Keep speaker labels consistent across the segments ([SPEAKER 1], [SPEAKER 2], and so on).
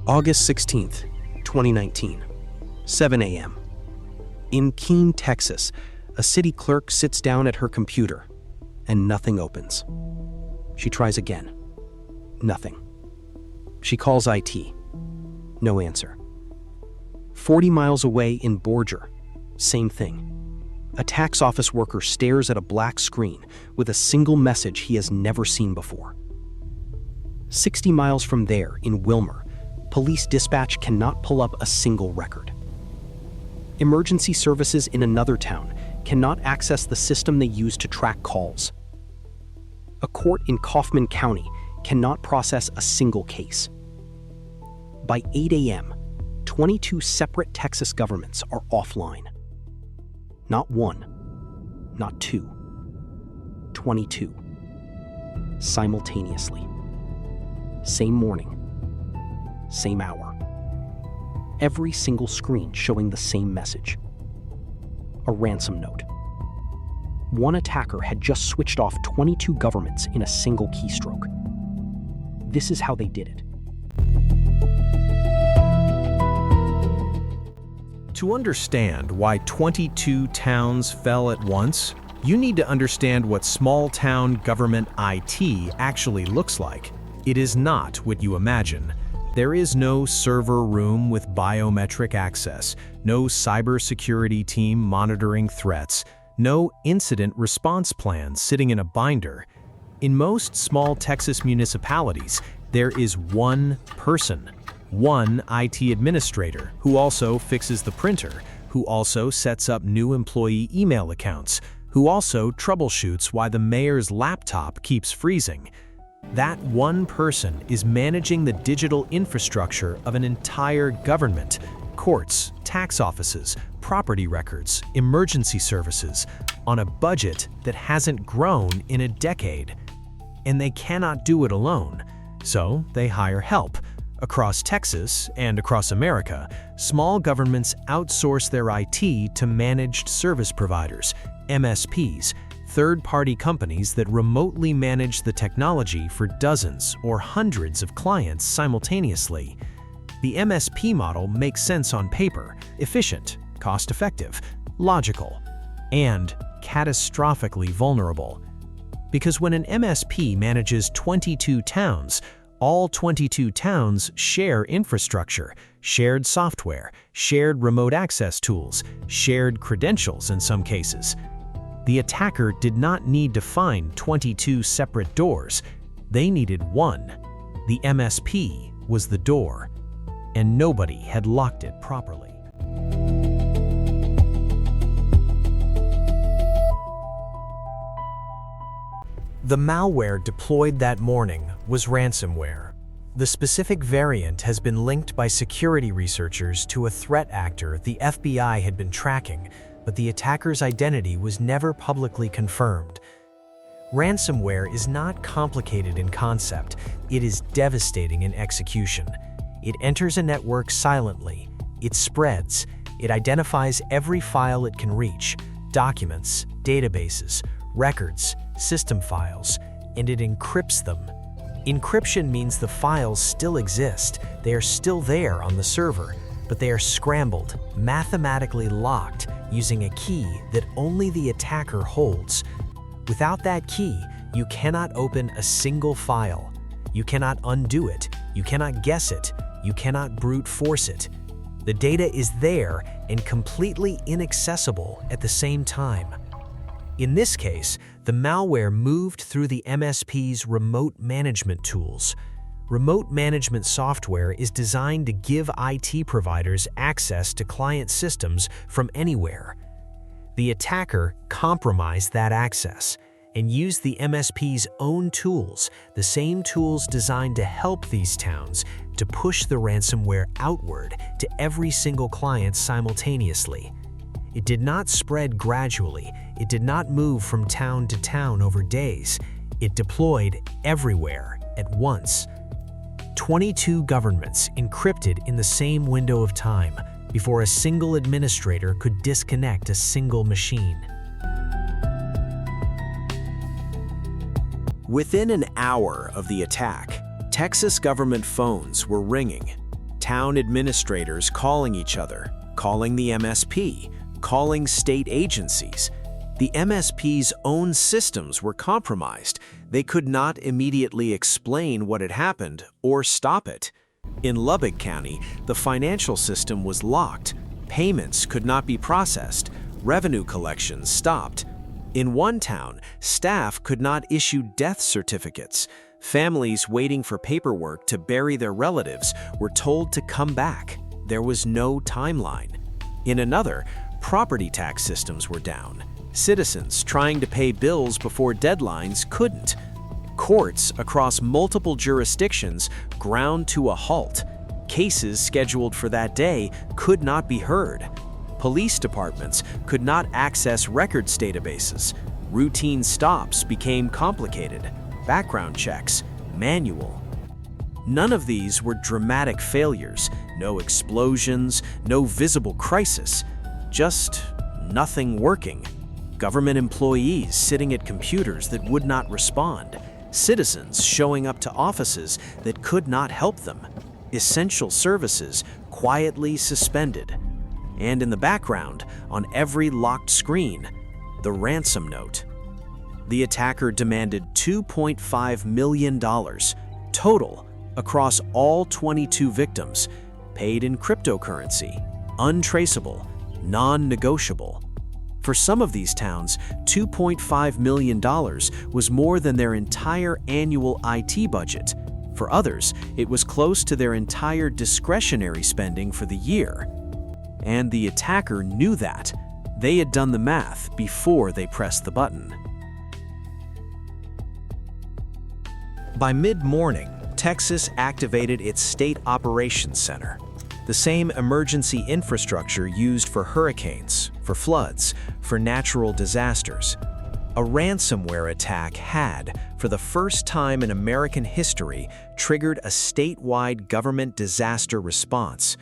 [SPEAKER 1] August 16th, 2019, 7 a.m. In Keene, Texas, a city clerk sits down at her computer and nothing opens. She tries again. Nothing. She calls IT. No answer. 40 miles away in Borger, same thing. A tax office worker stares at a black screen with a single message he has never seen before. 60 miles from there, in Wilmer, police dispatch cannot pull up a single record. Emergency services in another town cannot access the system they use to track calls. A court in Kaufman County cannot process a single case. By 8 a.m., 22 separate Texas governments are offline. Not one, not two, 22. Simultaneously. Same morning, same hour. Every single screen showing the same message. A ransom note. One attacker had just switched off 22 governments in a single keystroke. This is how they did it.
[SPEAKER 2] To understand why 22 towns fell at once, you need to understand what small-town government IT actually looks like. It is not what you imagine. There is no server room with biometric access, no cybersecurity team monitoring threats, no incident response plan sitting in a binder. In most small Texas municipalities, there is one person, one IT administrator who also fixes the printer, who also sets up new employee email accounts, who also troubleshoots why the mayor's laptop keeps freezing. That one person is managing the digital infrastructure of an entire government, courts, tax offices, property records, emergency services, on a budget that hasn't grown in a decade. And they cannot do it alone, so they hire help. Across Texas and across America, small governments outsource their IT to managed service providers, MSPs, third-party companies that remotely manage the technology for dozens or hundreds of clients simultaneously. The MSP model makes sense on paper, efficient, cost-effective, logical, and catastrophically vulnerable. Because when an MSP manages 22 towns, all 22 towns share infrastructure, shared software, shared remote access tools, shared credentials in some cases. The attacker did not need to find 22 separate doors. They needed one. The MSP was the door, and nobody had locked it properly. The malware deployed that morning was ransomware. The specific variant has been linked by security researchers to a threat actor the FBI had been tracking, but the attacker's identity was never publicly confirmed. Ransomware is not complicated in concept, it is devastating in execution. It enters a network silently, it spreads, it identifies every file it can reach, documents, databases, records, system files, and it encrypts them. Encryption means the files still exist, they are still there on the server, but they are scrambled, mathematically locked, using a key that only the attacker holds. Without that key, you cannot open a single file. You cannot undo it, you cannot guess it, you cannot brute force it. The data is there and completely inaccessible at the same time. In this case, the malware moved through the MSP's remote management tools. Remote management software is designed to give IT providers access to client systems from anywhere. The attacker compromised that access and used the MSP's own tools, the same tools designed to help these towns, to push the ransomware outward to every single client simultaneously. It did not spread gradually, it did not move from town to town over days. It deployed everywhere at once. 22 governments encrypted in the same window of time before a single administrator could disconnect a single machine. Within an hour of the attack, Texas government phones were ringing. Town administrators calling each other, calling the MSP, calling state agencies. The MSP's own systems were compromised. They could not immediately explain what had happened or stop it. In Lubbock County, the financial system was locked. Payments could not be processed. Revenue collections stopped. In one town, staff could not issue death certificates. Families waiting for paperwork to bury their relatives were told to come back. There was no timeline. In another, property tax systems were down. Citizens trying to pay bills before deadlines couldn't. Courts across multiple jurisdictions ground to a halt. Cases scheduled for that day could not be heard. Police departments could not access records databases. Routine stops became complicated. Background checks, manual. None of these were dramatic failures. No explosions, no visible crisis. Just nothing working. Government employees sitting at computers that would not respond. Citizens showing up to offices that could not help them. Essential services quietly suspended. And in the background, on every locked screen, the ransom note. The attacker demanded $2.5 million total across all 22 victims, paid in cryptocurrency, untraceable, non-negotiable. For some of these towns, $2.5 million was more than their entire annual IT budget. For others, it was close to their entire discretionary spending for the year. And the attacker knew that. They had done the math before they pressed the button. By mid-morning, Texas activated its State Operations Center, the same emergency infrastructure used for hurricanes, for floods, for natural disasters. A ransomware attack had, for the first time in American history, triggered a statewide government disaster response.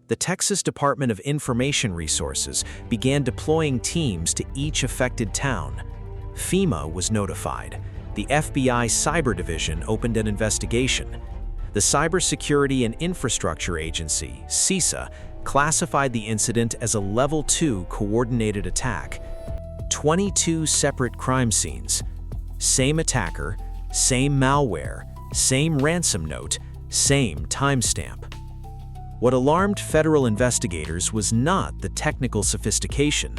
[SPEAKER 2] The Texas Department of Information Resources began deploying teams to each affected town. FEMA was notified. The FBI Cyber Division opened an investigation. The Cybersecurity and Infrastructure Agency, CISA, classified the incident as a Level 2 coordinated attack. 22 separate crime scenes. Same attacker, same malware, same ransom note, same timestamp. What alarmed federal investigators was not the technical sophistication.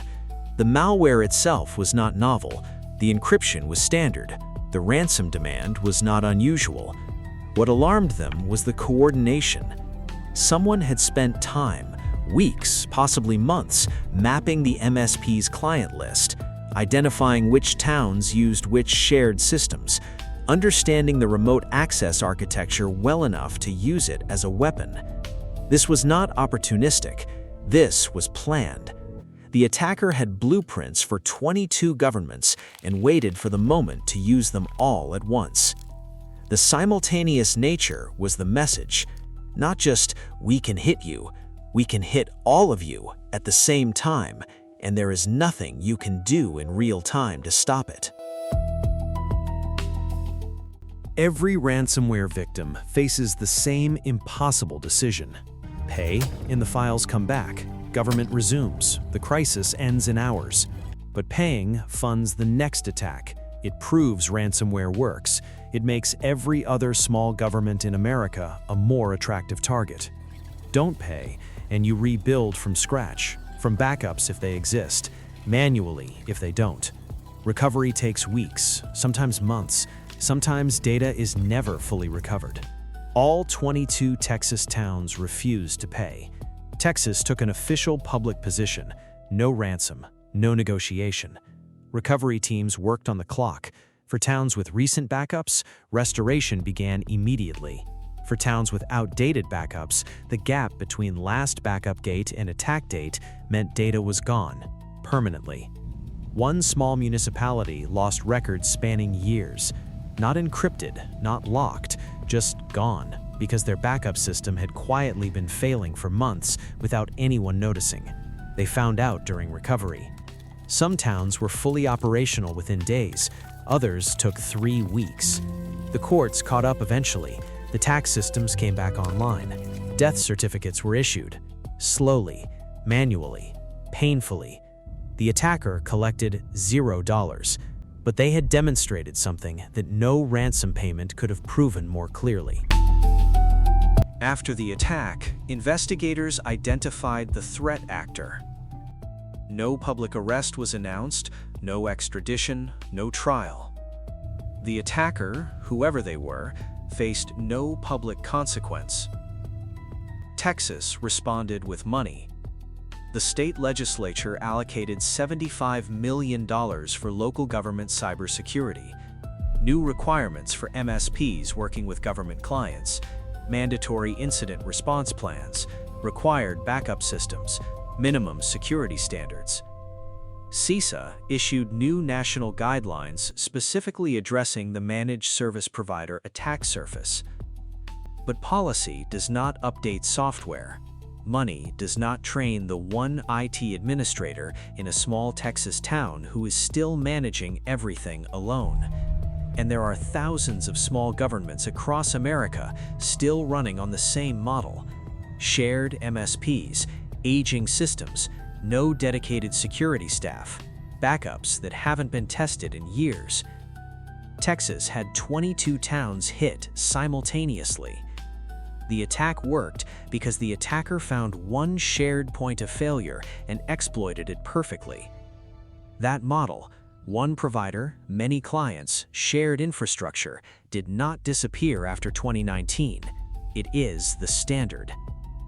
[SPEAKER 2] The malware itself was not novel. The encryption was standard. The ransom demand was not unusual. What alarmed them was the coordination. Someone had spent time, weeks, possibly months, mapping the MSP's client list, identifying which towns used which shared systems, understanding the remote access architecture well enough to use it as a weapon. This was not opportunistic. This was planned. The attacker had blueprints for 22 governments and waited for the moment to use them all at once. The simultaneous nature was the message. Not just, we can hit you, we can hit all of you at the same time, and there is nothing you can do in real time to stop it. Every ransomware victim faces the same impossible decision. Pay, and the files come back. Government resumes. The crisis ends in hours. But paying funds the next attack. It proves ransomware works. It makes every other small government in America a more attractive target. Don't pay, and you rebuild from scratch, from backups if they exist, manually if they don't. Recovery takes weeks, sometimes months. Sometimes data is never fully recovered. All 22 Texas towns refused to pay. Texas took an official public position: no ransom, no negotiation. Recovery teams worked on the clock. For towns with recent backups, restoration began immediately. For towns with outdated backups, the gap between last backup date and attack date meant data was gone, permanently. One small municipality lost records spanning years. Not encrypted, not locked, just gone, because their backup system had quietly been failing for months without anyone noticing. They found out during recovery. Some towns were fully operational within days. Others took 3 weeks. The courts caught up eventually. The tax systems came back online. Death certificates were issued. Slowly, manually, painfully. The attacker collected $0, but they had demonstrated something that no ransom payment could have proven more clearly.
[SPEAKER 3] After the attack, investigators identified the threat actor. No public arrest was announced, no extradition, no trial. The attacker, whoever they were, faced no public consequence. Texas responded with money. The state legislature allocated $75 million for local government cybersecurity, new requirements for MSPs working with government clients, mandatory incident response plans, required backup systems, minimum security standards. CISA issued new national guidelines specifically addressing the managed service provider attack surface. But policy does not update software. Money does not train the one IT administrator in a small Texas town who is still managing everything alone. And there are thousands of small governments across America still running on the same model. Shared MSPs, aging systems, no dedicated security staff, backups that haven't been tested in years. Texas had 22 towns hit simultaneously. The attack worked because the attacker found one shared point of failure and exploited it perfectly. That model, one provider, many clients, shared infrastructure, did not disappear after 2019. It is the standard,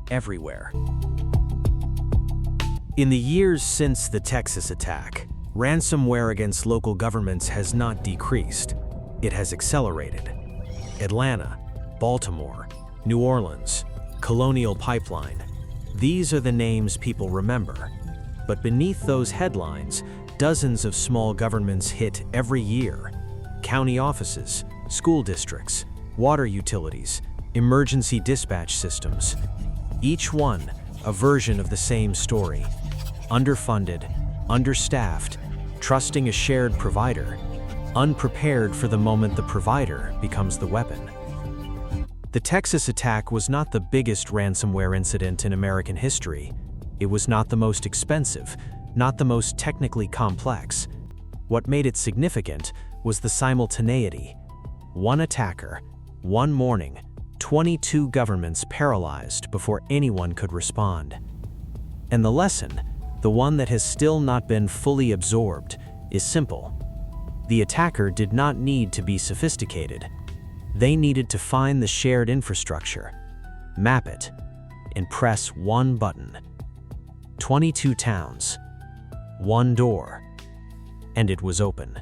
[SPEAKER 3] everywhere.
[SPEAKER 2] In the years since the Texas attack, ransomware against local governments has not decreased. It has accelerated. Atlanta, Baltimore, New Orleans, Colonial Pipeline. These are the names people remember. But beneath those headlines, dozens of small governments hit every year. County offices, school districts, water utilities, emergency dispatch systems. Each one a version of the same story. Underfunded, understaffed, trusting a shared provider, unprepared for the moment the provider becomes the weapon. The Texas attack was not the biggest ransomware incident in American history. It was not the most expensive, not the most technically complex. What made it significant was the simultaneity. One attacker, one morning, 22 governments paralyzed before anyone could respond. And the lesson, the one that has still not been fully absorbed, is simple. The attacker did not need to be sophisticated. They needed to find the shared infrastructure, map it, and press one button. 22 towns, one door, and it was open.